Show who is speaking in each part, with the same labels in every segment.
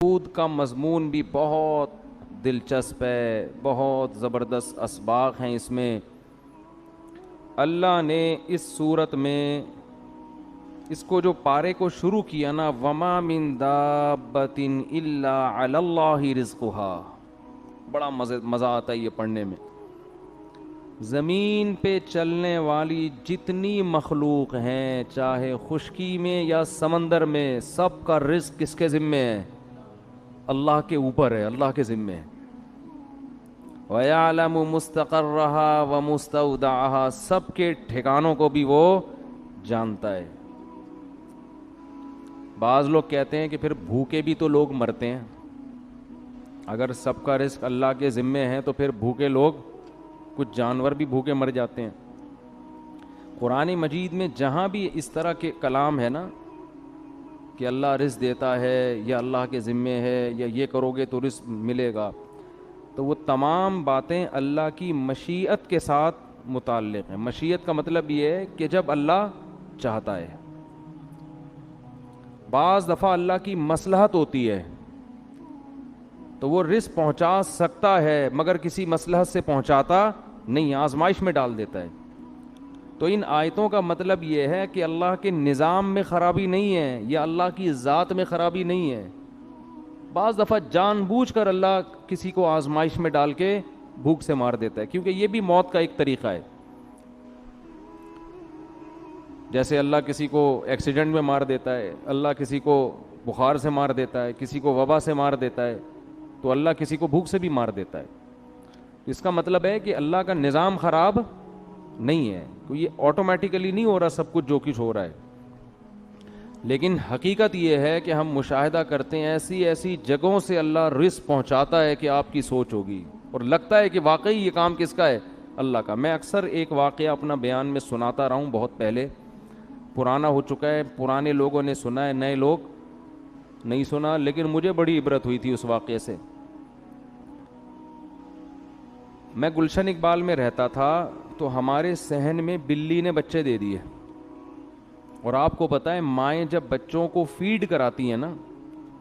Speaker 1: دودھ کا مضمون بھی بہت دلچسپ ہے، بہت زبردست اسباق ہیں اس میں۔ اللہ نے اس صورت میں اس کو جو پارے کو شروع کیا نا، وما من دابۃ الا علی اللہ رزقها، بڑا مزہ آتا ہے یہ پڑھنے میں۔ زمین پہ چلنے والی جتنی مخلوق ہیں، چاہے خشکی میں یا سمندر میں، سب کا رزق کس کے ذمے ہے؟ اللہ کے اوپر ہے، اللہ کے ذمے ہے۔ وَيَعْلَمُ مُسْتَقَرَّهَا وَمُسْتَوْدَعَهَا، سب کے ٹھکانوں کو بھی وہ جانتا ہے۔ بعض لوگ کہتے ہیں کہ پھر بھوکے بھی تو لوگ مرتے ہیں، اگر سب کا رزق اللہ کے ذمے ہے تو پھر بھوکے لوگ، کچھ جانور بھی بھوکے مر جاتے ہیں۔ قرآن مجید میں جہاں بھی اس طرح کے کلام ہے نا کہ اللہ رزق دیتا ہے یا اللہ کے ذمے ہے یا یہ کرو گے تو رزق ملے گا، تو وہ تمام باتیں اللہ کی مشیت کے ساتھ متعلق ہیں۔ مشیت کا مطلب یہ ہے کہ جب اللہ چاہتا ہے۔ بعض دفعہ اللہ کی مصلحت ہوتی ہے تو وہ رزق پہنچا سکتا ہے، مگر کسی مصلحت سے پہنچاتا نہیں، آزمائش میں ڈال دیتا ہے۔ تو ان آیتوں کا مطلب یہ ہے کہ اللہ کے نظام میں خرابی نہیں ہے یا اللہ کی ذات میں خرابی نہیں ہے۔ بعض دفعہ جان بوجھ کر اللہ کسی کو آزمائش میں ڈال کے بھوک سے مار دیتا ہے، کیونکہ یہ بھی موت کا ایک طریقہ ہے۔ جیسے اللہ کسی کو ایکسیڈنٹ میں مار دیتا ہے، اللہ کسی کو بخار سے مار دیتا ہے، کسی کو وبا سے مار دیتا ہے، تو اللہ کسی کو بھوک سے بھی مار دیتا ہے۔ اس کا مطلب ہے کہ اللہ کا نظام خراب نہیں ہے، تو یہ آٹومیٹیکلی نہیں ہو رہا سب کچھ جو کچھ ہو رہا ہے۔ لیکن حقیقت یہ ہے کہ ہم مشاہدہ کرتے ہیں ایسی ایسی جگہوں سے اللہ رزق پہنچاتا ہے کہ آپ کی سوچ ہوگی اور لگتا ہے کہ واقعی یہ کام کس کا ہے؟ اللہ کا۔ میں اکثر ایک واقعہ اپنا بیان میں سناتا رہا ہوں، بہت پہلے، پرانا ہو چکا ہے، پرانے لوگوں نے سنا ہے، نئے لوگ نہیں سنا، لیکن مجھے بڑی عبرت ہوئی تھی اس واقعے سے۔ میں گلشن اقبال میں رہتا تھا تو ہمارے صحن میں بلی نے بچے دے دیے، اور آپ کو پتہ ہے مائیں جب بچوں کو فیڈ کراتی ہیں نا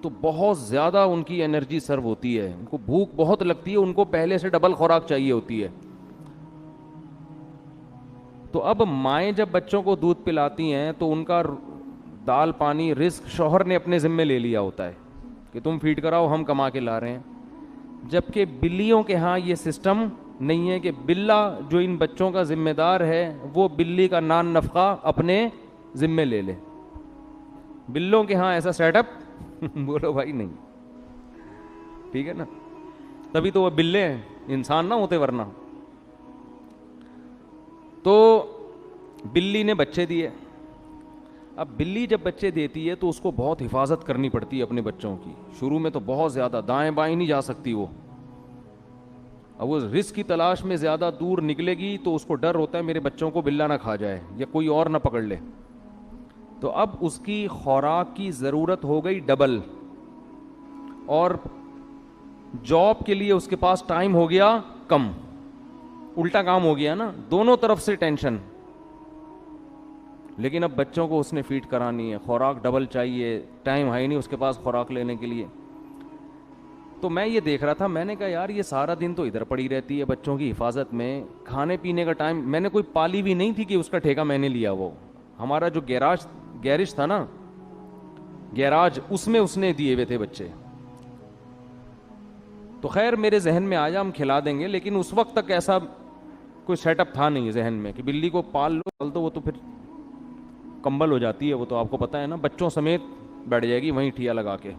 Speaker 1: تو بہت زیادہ ان کی انرجی سرو ہوتی ہے، ان کو بھوک بہت لگتی ہے، ان کو پہلے سے ڈبل خوراک چاہیے ہوتی ہے۔ تو اب مائیں جب بچوں کو دودھ پلاتی ہیں تو ان کا دال پانی رزق شوہر نے اپنے ذمے لے لیا ہوتا ہے کہ تم فیڈ کراؤ، ہم کما کے لا رہے ہیں۔ جبکہ بلیوں کے ہاں یہ سسٹم نہیں ہے کہ بلا جو ان بچوں کا ذمہ دار ہے وہ بلی کا نان نفقہ اپنے ذمے لے لے۔ بلوں کے ہاں ایسا سیٹ اپ بولو بھائی نہیں، ٹھیک ہے نا، تبھی تو وہ بلے ہیں، انسان نہ ہوتے ورنہ۔ تو بلی نے بچے دیے۔ اب بلی جب بچے دیتی ہے تو اس کو بہت حفاظت کرنی پڑتی ہے اپنے بچوں کی، شروع میں تو بہت زیادہ، دائیں بائیں نہیں جا سکتی وہ۔ اب وہ رزق کی تلاش میں زیادہ دور نکلے گی تو اس کو ڈر ہوتا ہے میرے بچوں کو بلا نہ کھا جائے یا کوئی اور نہ پکڑ لے، تو اب اس کی خوراک کی ضرورت ہو گئی ڈبل، اور جاب کے لیے اس کے پاس ٹائم ہو گیا کم، الٹا کام ہو گیا نا، دونوں طرف سے ٹینشن۔ لیکن اب بچوں کو اس نے فیڈ کرانی ہے، خوراک ڈبل چاہیے، ٹائم ہے نہیں اس کے پاس خوراک لینے کے لیے۔ تو میں یہ دیکھ رہا تھا، میں نے کہا یار یہ سارا دن تو ادھر پڑی رہتی ہے بچوں کی حفاظت میں، کھانے پینے کا ٹائم، میں نے کوئی پالی بھی نہیں تھی کہ اس کا ٹھیکہ میں نے لیا۔ وہ ہمارا جو گیرج تھا نا، گیراج، اس میں اس نے دیے ہوئے تھے بچے۔ تو خیر میرے ذہن میں آیا ہم کھلا دیں گے، لیکن اس وقت تک ایسا کوئی سیٹ اپ تھا نہیں ذہن میں کہ بلی کو پال لو، تو وہ تو پھر کمبل ہو جاتی ہے، وہ تو آپ کو پتہ ہے نا، بچوں سمیت بیٹھ جائے گی وہیں ٹھیا لگا کے،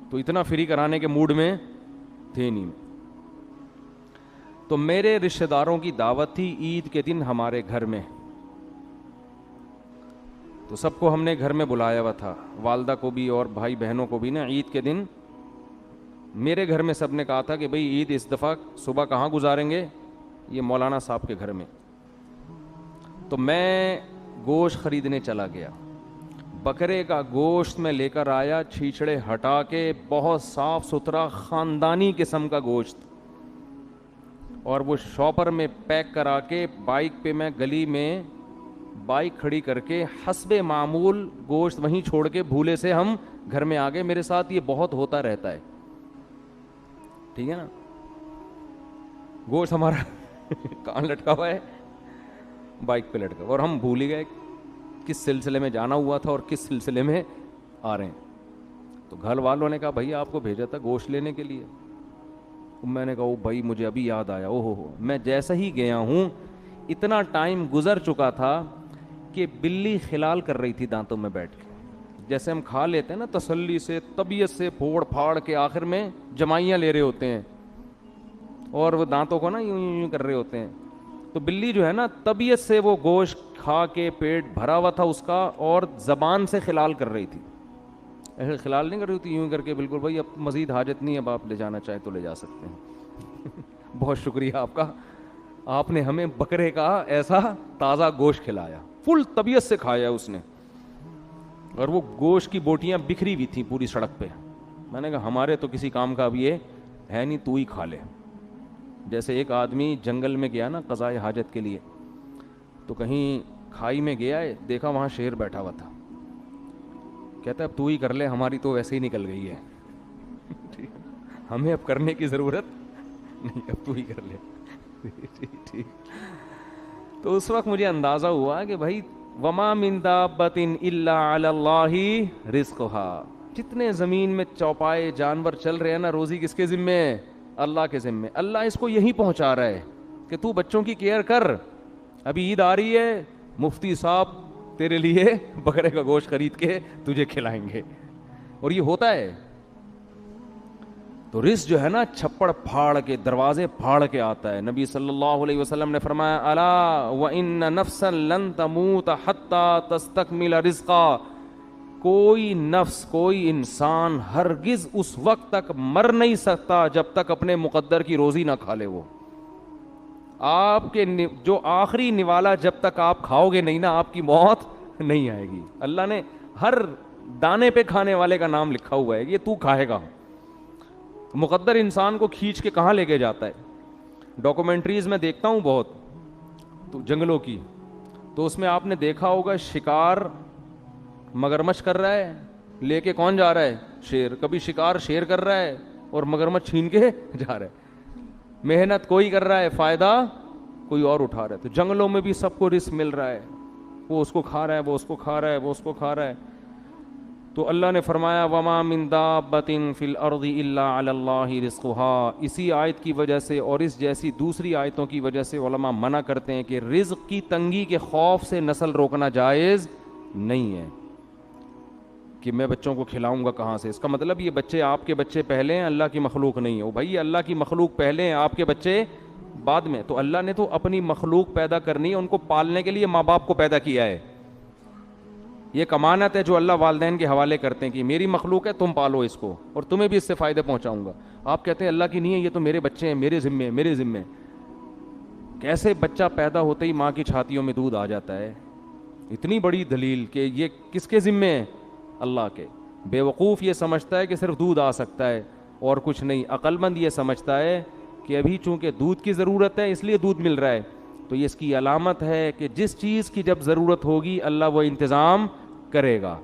Speaker 1: تو اتنا فری کرانے کے موڈ میں تھے نہیں۔ تو میرے رشتہ داروں کی دعوت تھی عید کے دن ہمارے گھر میں، تو سب کو ہم نے گھر میں بلایا ہوا تھا، والدہ کو بھی اور بھائی بہنوں کو بھی نا۔ عید کے دن میرے گھر میں سب نے کہا تھا کہ بھئی عید اس دفعہ صبح کہاں گزاریں گے؟ یہ مولانا صاحب کے گھر میں۔ تو میں گوشت خریدنے چلا گیا، بکرے کا گوشت میں لے کر آیا، چھیچڑے ہٹا کے، بہت صاف ستھرا خاندانی قسم کا گوشت، اور وہ شاپر میں پیک کرا کے بائک پہ میں گلی میں بائک کھڑی کر کے حسب معمول گوشت وہیں چھوڑ کے بھولے سے ہم گھر میں آ گئے میرے ساتھ, یہ بہت ہوتا رہتا ہے, ٹھیک ہے نا. گوشت ہمارا کہاں لٹکا ہوا ہے, بائک پہ لٹکا, اور ہم بھول ہی گئے کس سلسلے میں جانا ہوا تھا اور کس سلسلے میں آ رہے ہیں. تو گھر والوں نے کہا بھائی آپ کو بھیجا تھا گوشت لینے کے لیے. میں نے کہا او بھائی مجھے ابھی یاد آیا, او ہو میں جیسا ہی گیا ہوں اتنا ٹائم گزر چکا تھا کہ بلی خلال کر رہی تھی دانتوں میں بیٹھ کے. جیسے ہم کھا لیتے ہیں نا تسلی سے, طبیعت سے پھوڑ پھاڑ کے, آخر میں جمائیاں لے رہے ہوتے ہیں اور وہ دانتوں کو نا یوں یوں کر رہے ہوتے ہیں. تو بلی جو ہے نا طبیعت سے وہ گوشت کھا کے پیٹ بھرا ہوا تھا اس کا, اور زبان سے خلال کر رہی تھی. ایسے خلال نہیں کر رہی تھی, یوں کر کے بالکل بھائی اب مزید حاجت نہیں ہے, اب آپ لے جانا چاہیں تو لے جا سکتے ہیں. بہت شکریہ آپ کا, آپ نے ہمیں بکرے کا ایسا تازہ گوشت کھلایا, فل طبیعت سے کھایا اس نے. اور وہ گوشت کی بوٹیاں بکھری ہوئی تھیں پوری سڑک پہ. میں نے کہا ہمارے تو کسی کام کا اب یہ ہے نہیں, تو ہی کھا لے. جیسے ایک آدمی جنگل میں گیا نا قضائے حاجت کے لیے, تو کہیں کھائی میں گیا ہے, دیکھا وہاں شیر بیٹھا ہوا تھا, کہتا ہے اب تو ہی کر لے, ہماری تو ویسے ہی نکل گئی ہے, ہمیں اب کرنے کی ضرورت نہیں, اب تو ہی کر لے. ٹھیک. تو اس وقت مجھے اندازہ ہوا کہ بھائی وما من دابۃ الا علی اللہ رزقها, جتنے زمین میں چوپائے جانور چل رہے ہیں نا, روزی کس کے ذمے ہے؟ اللہ کے ذمے. اللہ اس کو یہی پہنچا رہا ہے کہ تو بچوں کی کیئر کر, ابھی عید آ رہی ہے, مفتی صاحب تیرے لیے بکرے کا گوشت خرید کے تجھے کھلائیں گے. اور یہ ہوتا ہے. تو رزق جو ہے نا چھپڑ پھاڑ کے, دروازے پھاڑ کے آتا ہے. نبی صلی اللہ علیہ وسلم نے فرمایا الا وان نفسا لن تموت حتی تستکمل رزقا, کوئی نفس, کوئی انسان ہرگز اس وقت تک مر نہیں سکتا جب تک اپنے مقدر کی روزی نہ کھا لے. وہ آپ کے جو آخری نوالا جب تک آپ کھاؤ گے نہیں نا, آپ کی موت نہیں آئے گی. اللہ نے ہر دانے پہ کھانے والے کا نام لکھا ہوا ہے, یہ تو کھائے گا. مقدر انسان کو کھینچ کے کہاں لے کے جاتا ہے. ڈاکومنٹریز میں دیکھتا ہوں بہت تو جنگلوں کی, تو اس میں آپ نے دیکھا ہوگا شکار مگرمچھ کر رہا ہے, لے کے کون جا رہا ہے؟ شیر. کبھی شکار شیر کر رہا ہے اور مگرمچھ چھین کے جا رہا ہے. محنت کوئی کر رہا ہے, فائدہ کوئی اور اٹھا رہا ہے. تو جنگلوں میں بھی سب کو رزق مل رہا ہے, وہ اس کو کھا رہا ہے, وہ اس کو کھا رہا ہے, وہ اس کو کھا رہا ہے. تو اللہ نے فرمایا وما من دابۃ فی الارض الا علی اللہ رزقها. اسی آیت کی وجہ سے اور اس جیسی دوسری آیتوں کی وجہ سے علماء منع کرتے ہیں کہ رزق کی تنگی کے خوف سے نسل روکنا جائز نہیں ہے, کہ میں بچوں کو کھلاؤں گا کہاں سے. اس کا مطلب یہ بچے آپ کے بچے پہلے ہیں, اللہ کی مخلوق نہیں ہے. بھائی اللہ کی مخلوق پہلے ہیں, آپ کے بچے بعد میں. تو اللہ نے تو اپنی مخلوق پیدا کرنی ہے, ان کو پالنے کے لیے ماں باپ کو پیدا کیا ہے. یہ ایک امانت ہے جو اللہ والدین کے حوالے کرتے ہیں کہ میری مخلوق ہے, تم پالو اس کو اور تمہیں بھی اس سے فائدے پہنچاؤں گا. آپ کہتے ہیں اللہ کی نہیں ہے, یہ تو میرے بچے ہیں, میرے ذمے, میرے ذمے. کیسے بچہ پیدا ہوتے ہی ماں کی چھاتیوں میں دودھ آ جاتا ہے, اتنی بڑی دلیل کہ یہ کس کے ذمے ہے؟ اللہ کے. بے وقوف یہ سمجھتا ہے کہ صرف دودھ آ سکتا ہے اور کچھ نہیں. عقل مند یہ سمجھتا ہے کہ ابھی چونکہ دودھ کی ضرورت ہے اس لیے دودھ مل رہا ہے. تو یہ اس کی علامت ہے کہ جس چیز کی جب ضرورت ہوگی اللہ وہ انتظام کرے گا.